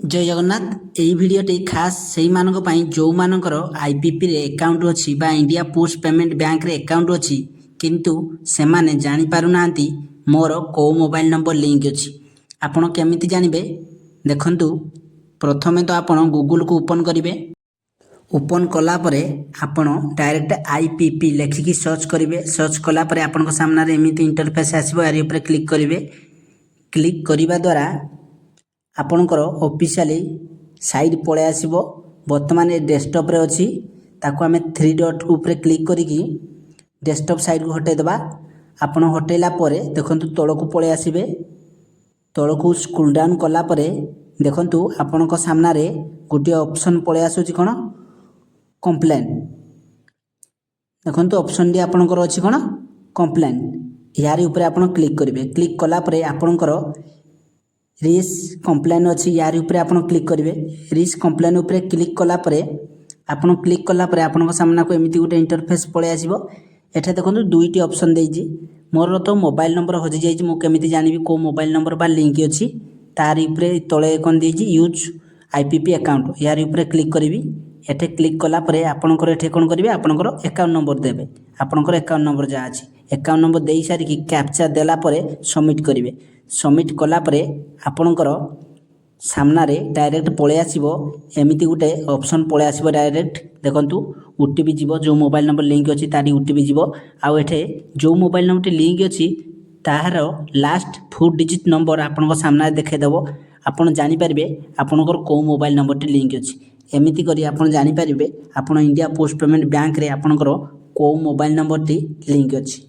जय जगन्नाथ यही भिडटी खास से जो मानकर आईपीपी रे अकाउंट अच्छी इंडिया पोस्ट पेमेंट बैंक रे अकाउंट अच्छी किंतु से माने जानी पारु नांती मोर को मोबाइल नंबर लिंक अच्छी आपण केमिति जानबे देखंतु प्रथमे तो आपण गूगल को ओपन करिवे। ओपन कला परे आपण डायरेक्ट आईपीपी लेखिकी सर्च करिवे। सर्च कला परे आपण सामने रे एमिति इंटरफेस आसीबो। यारी ऊपर क्लिक करिवे। क्लिक करिबा द्वारा आपणकर ऑफिशियली साइड पळे आसीबो। वर्तमान डेस्कटॉप रे अछि ताको आमे थ्री डॉट ऊपर क्लिक करिकी डेस्कटॉप साइड को हटे देबा। आपण हटेला परे देखंतु तळको पळे आसीबे। तळको स्क्रॉल डाउन कला परे देखंतु आपणक सामना रे गोटे ऑप्शन पळे आसुची कोन कंप्लेन। देखंतु ऑप्शन डी आपणकर अछि कोन कंप्लेन। यारी ऊपर आपण क्लिक करिवे। क्लिक कला परे आपणकर रिस कंप्लेन अच्छी यार ऊपर आपण क्लिक करेंगे। रिस कंप्लेन ऊपर क्लिक कला परे आपण क्लिक कला परे आपण सामना को एमिति गोटे इंटरफेस पळे आसीबो। एठे देखंतु दुईटी ऑप्शन देइजी। मोर तो मोबाइल नंबर हजि जाइजी मु केमिति जानिबी को मोबाइल नंबर बा लिंक अछि तार ऊपर तळे कोन देइजी यूज आईपीपी अकाउंट। यार ऊपर क्लिक करिवि। एठे क्लिक कला परे आपणकर एठे कोन करिवे आपणकर अकाउंट नंबर देबे। आपणकर अकाउंट नंबर जा अछि अकाउंट नंबर देई सारी कि कैप्चा देला परे सबमिट करिवे। सबमिट कला परे आपणकर सामना रे डायरेक्ट पळे आसीबो। एमिति गुटे ऑप्शन पळे आसीबो डायरेक्ट देखंतु ओटीपी जीवो। जो मोबाइल नंबर लिंक अछि तारी ओटीपी जीवो। आ एठे जो मोबाइल नंबर लिंक अछि ताहार लास्ट 4 डिजिट नंबर आपणक सामना देखे देबो। आपण जानि परिबे आपणकर को मोबाइल नंबर लिंक अछि। एमिति करी आपण जानि परिबे आपण इंडिया पोस्ट पेमेंट बैंक रे आपणकर को मोबाइल नंबर लिंक अछि।